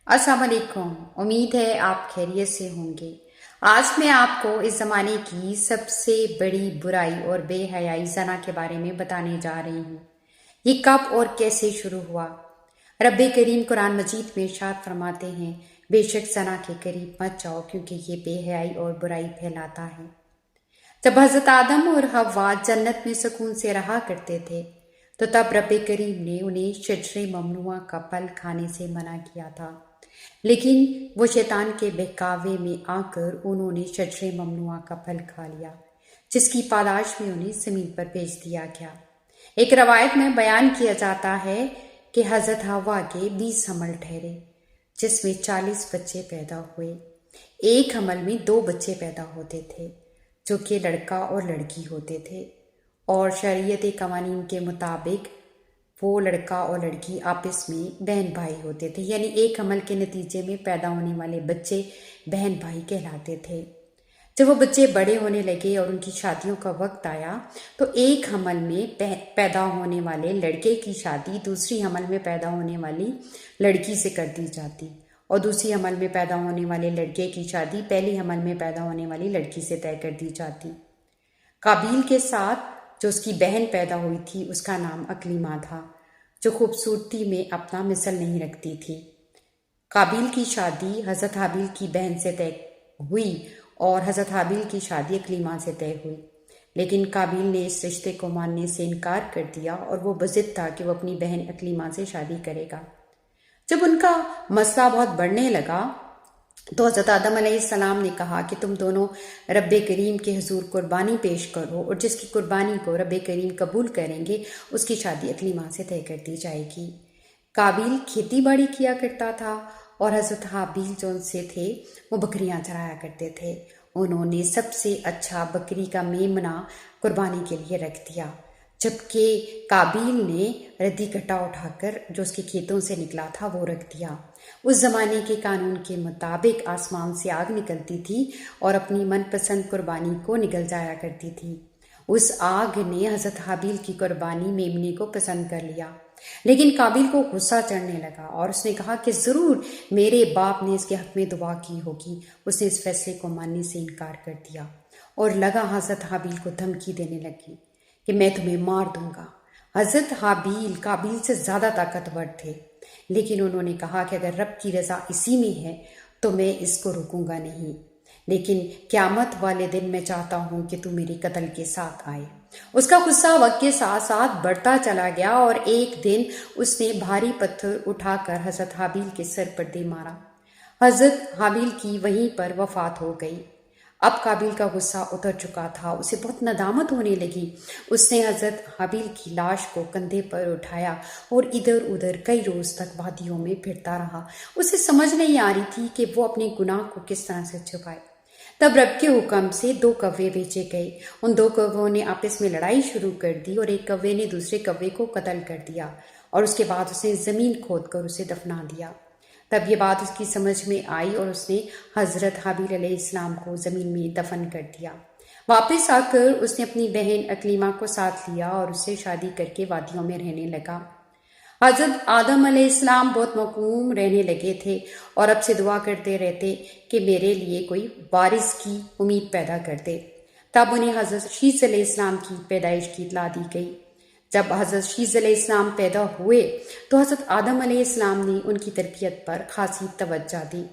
अस्सलाम वालेकुम। उम्मीद है आप खैरियत से होंगे। आज मैं आपको इस ज़माने की सबसे बड़ी बुराई और बेहयाई जना के बारे में बताने जा रही हूँ। ये कब और कैसे शुरू हुआ। रब्बे करीम कुरान मजीद में इरशाद फरमाते हैं, बेशक जना के करीब मत जाओ क्योंकि ये बेहयाई और बुराई फैलाता है। जब हज़रत आदम और हव्वा जन्नत में सुकून से रहा करते थे तो तब रब्बे करीम ने उन्हें शजरे ममनुआ का फल खाने से मना किया था, लेकिन वो शैतान के बहकावे में आकर उन्होंने शजरे ममनुआ का फल खा लिया, जिसकी पालाश में उन्हें ज़मीन पर भेज दिया गया। एक रवायत में बयान किया जाता है कि हज़रत हव्वा के 20 हमल ठहरे, जिसमें 40 बच्चे पैदा हुए। एक हमल में 2 बच्चे पैदा होते थे, जो कि लड़का और लड़की होते थे, और शरीयत कवानीन के मुताबिक वो लड़का और लड़की आपस में बहन भाई होते थे, यानी एक हमल के नतीजे में पैदा होने वाले बच्चे बहन भाई कहलाते थे। जब वो बच्चे बड़े होने लगे और उनकी शादियों का वक्त आया तो एक हमल में पैदा होने वाले लड़के की शादी दूसरी हमल में पैदा होने वाली लड़की से कर दी जाती, और दूसरी हमल में पैदा होने वाले लड़के की शादी पहली हमल में पैदा होने वाली लड़की से तय कर दी जाती। काबिल के साथ जो उसकी बहन पैदा हुई थी उसका नाम अकलीमा था, जो खूबसूरती में अपना मिसल नहीं रखती थी। काबिल की शादी हज़रत हाबिल की बहन से तय हुई और हज़रत हाबिल की शादी अकलीमा से तय हुई, लेकिन काबिल ने इस रिश्ते को मानने से इनकार कर दिया और वो बज़िद था कि वो अपनी बहन अकलीमा से शादी करेगा। जब उनका मसला बहुत बढ़ने लगा तो हज़रत आदम अलैहिस्सलाम ने कहा कि तुम दोनों रब्बे करीम के हुजूर कुर्बानी पेश करो, और जिसकी कुर्बानी को रब्बे करीम कबूल करेंगे उसकी शादी अकलीमा से तय कर दी जाएगी। काबिल खेती बाड़ी किया करता था और हज़रत हाबिल जो उनसे थे वो बकरियां चराया करते थे। उन्होंने सबसे अच्छा बकरी का मेमना कुर्बानी के लिए रख दिया, जबकि काबिल ने रद्दी कट्टा उठाकर जो उसके खेतों से निकला था वो रख दिया। उस ज़माने के कानून के मुताबिक आसमान से आग निकलती थी और अपनी मनपसंद कुर्बानी को निगल जाया करती थी। उस आग ने हज़रत हाबिल की कुर्बानी मेमने को पसंद कर लिया, लेकिन काबिल को गुस्सा चढ़ने लगा और उसने कहा कि ज़रूर मेरे बाप ने इसके हक़ में दुआ की होगी। उसने इस फैसले को मानने से इनकार कर दिया और लगा हज़रत हाबिल को धमकी देने लगी कि मैं तुम्हें मार दूंगा। हज़रत हाबिल काबिल से ज़्यादा ताकतवर थे, लेकिन उन्होंने कहा कि अगर रब की रज़ा इसी में है तो मैं इसको रोकूंगा नहीं, लेकिन क़यामत वाले दिन मैं चाहता हूँ कि तू मेरे कत्ल के साथ आए। उसका गुस्सा वक्त के साथ साथ बढ़ता चला गया और एक दिन उसने भारी पत्थर उठाकर हज़रत हाबिल के सर पर दे मारा। हज़रत हाबिल की वहीं पर वफ़ात हो गई। अब काबिल का गुस्सा उतर चुका था, उसे बहुत नदामत होने लगी। उसने हज़रत हाबिल की लाश को कंधे पर उठाया और इधर उधर कई रोज़ तक वादियों में फिरता रहा। उसे समझ नहीं आ रही थी कि वो अपने गुनाह को किस तरह से छुपाए। तब रब के हुक्म से 2 कौवे भेजे गए। उन 2 कौवों ने आपस में लड़ाई शुरू कर दी और एक कौवे ने दूसरे कौवे को कत्ल कर दिया, और उसके बाद उसने ज़मीन खोद कर उसे दफना दिया। तब ये बात उसकी समझ में आई और उसने हज़रत हाबिल अलैहिस्सलाम को ज़मीन में दफन कर दिया। वापस आकर उसने अपनी बहन अकलीमा को साथ लिया और उससे शादी करके वादियों में रहने लगा। हज़रत आदम अलैहिस्सलाम बहुत मकरूम रहने लगे थे और अब से दुआ करते रहते कि मेरे लिए कोई वारिस की उम्मीद पैदा कर दे। तब उन्हें हज़रत शीस अलैहिस्सलाम की पैदाइश की इत्तला दी गई। जब हज़रत शीस अलैहिस्सलाम पैदा हुए तो हज़रत आदम अलैहिस्सलाम ने उनकी तरबियत पर खासी तवज्जो दी।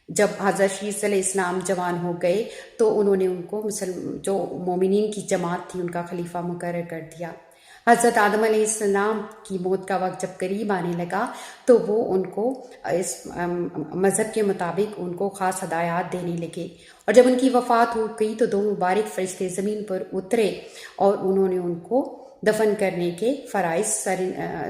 जब हज़रत शीस अलैहिस्सलाम जवान हो गए तो उन्होंने उनको जो मोमिनीन की जमात थी उनका खलीफा मुकर्रर कर दिया। हज़रत आदम अलैहिस्सलाम की मौत का वक्त जब करीब आने लगा तो वो उनको इस मज़हब के मुताबिक उनको ख़ास हदायत देने लगे, और जब उनकी वफ़ात हो गई तो 2 मुबारक फरिश्ते ज़मीन पर उतरे और उन्होंने उनको दफन करने के फ़राइज़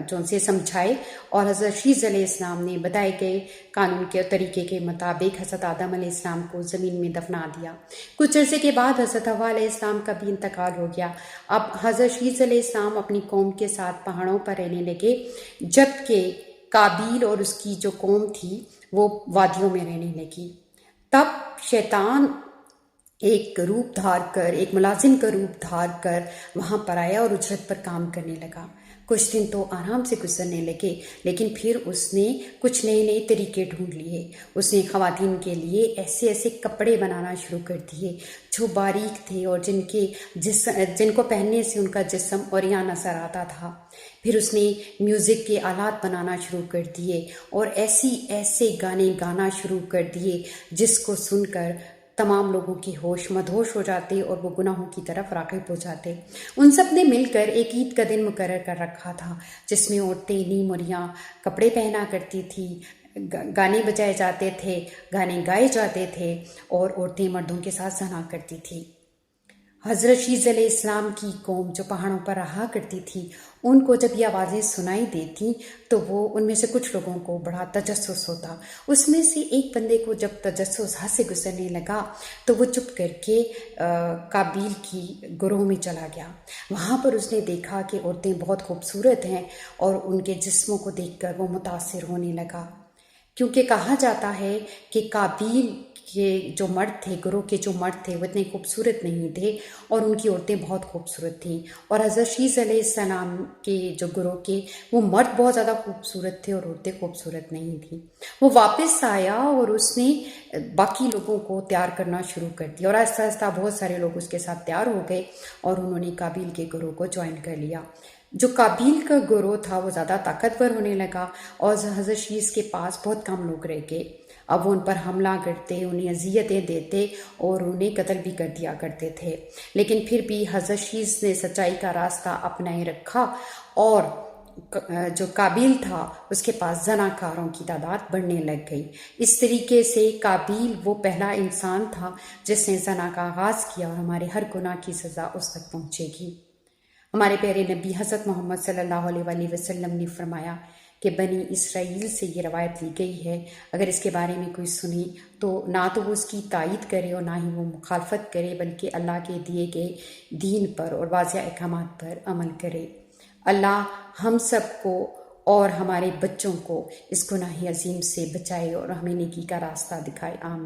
जो उनसे समझाए, और हज़रत शीस अलैहिस्सलाम ने बताए गए कानून के तरीके के मुताबिक हज़रत आदम अलैहिस्सलाम को ज़मीन में दफना दिया। कुछ अरसे के बाद हज़रत हव्वा अलैहिस्सलाम का भी इंतकाल हो गया। अब हज़रत शीस अलैहिस्सलाम अपनी कौम के साथ पहाड़ों पर रहने लगे, जबकि काबिल और उसकी जो कौम थी वो वादियों में रहने लगी। तब शैतान एक मुलाजिम का रूप धार कर वहाँ पर आया और उजरत पर काम करने लगा। کچھ دن تو آرام سے گزرنے لگے، لیکن پھر اس نے کچھ نئے نئے طریقے ڈھونڈ لیے۔ اس نے خواتین کے لیے ایسے ایسے کپڑے بنانا شروع کر دیے جو باریک تھے اور جن کو پہننے سے ان کا جسم عریاں نظر آتا تھا۔ پھر اس نے میوزک کے آلات بنانا شروع کر دیے اور ایسے گانے گانا شروع کر دیے جس کو سن کر تمام لوگوں کی ہوش مدہوش ہو جاتے اور وہ گناہوں کی طرف راغب ہو جاتے۔ ان سب نے مل کر ایک عید کا دن مقرر کر رکھا تھا جس میں عورتیں نیم عریاں کپڑے پہنا کرتی تھی، گانے بجائے جاتے تھے، گانے گائے جاتے تھے اور عورتیں مردوں کے ساتھ زنا کرتی تھی۔ حضرت شیز علیہ السلام کی قوم جو پہاڑوں پر رہا کرتی تھی، ان کو جب یہ آوازیں سنائی دیتی تو وہ ان میں سے کچھ لوگوں کو بڑا تجسس ہوتا۔ اس میں سے ایک بندے کو جب تجسس ہاتھ سے گزرنے لگا تو وہ چپ کر کے قابیل کی گروہ میں چلا گیا۔ وہاں پر اس نے دیکھا کہ عورتیں بہت خوبصورت ہیں اور ان کے جسموں کو دیکھ کر وہ متاثر ہونے لگا، کیونکہ کہا جاتا ہے کہ قابیل کے جو مرد تھے، گروہ کے جو مرد تھے، وہ اتنے خوبصورت نہیں تھے اور ان کی عورتیں بہت خوبصورت تھیں، اور حضرت شیز علیہ السلام کے جو گروہ کے وہ مرد بہت زیادہ خوبصورت تھے اور عورتیں خوبصورت نہیں تھیں۔ وہ واپس آیا اور اس نے باقی لوگوں کو تیار کرنا شروع کر دیا، اور آہستہ آہستہ بہت سارے لوگ اس کے ساتھ تیار ہو گئے اور انہوں نے قابیل کے گروہ کو جوائن کر لیا۔ جو قابیل کا گروہ تھا وہ زیادہ طاقتور ہونے لگا اور حضرت شیز کے پاس بہت کم لوگ رہ گئے۔ اب وہ ان پر حملہ کرتے، انہیں اذیتیں دیتے اور انہیں قتل بھی کر دیا کرتے تھے، لیکن پھر بھی حضرت شیز نے سچائی کا راستہ اپنائے رکھا اور جو قابیل تھا اس کے پاس زناکاروں کی تعداد بڑھنے لگ گئی۔ اس طریقے سے قابیل وہ پہلا انسان تھا جس نے زنا کا آغاز کیا، اور ہمارے ہر گناہ کی سزا اس تک پہنچے گی۔ ہمارے پیارے نبی حضرت محمد صلی اللہ علیہ وآلہ وسلم نے فرمایا کہ بنی اسرائیل سے یہ روایت لی گئی ہے، اگر اس کے بارے میں کوئی سنے تو نہ تو وہ اس کی تائید کرے اور نہ ہی وہ مخالفت کرے، بلکہ اللہ کے دیے گئے دین پر اور واضح احکامات پر عمل کرے۔ اللہ ہم سب کو اور ہمارے بچوں کو اس گناہ عظیم سے بچائے اور ہمیں نیکی کا راستہ دکھائے۔ آمین۔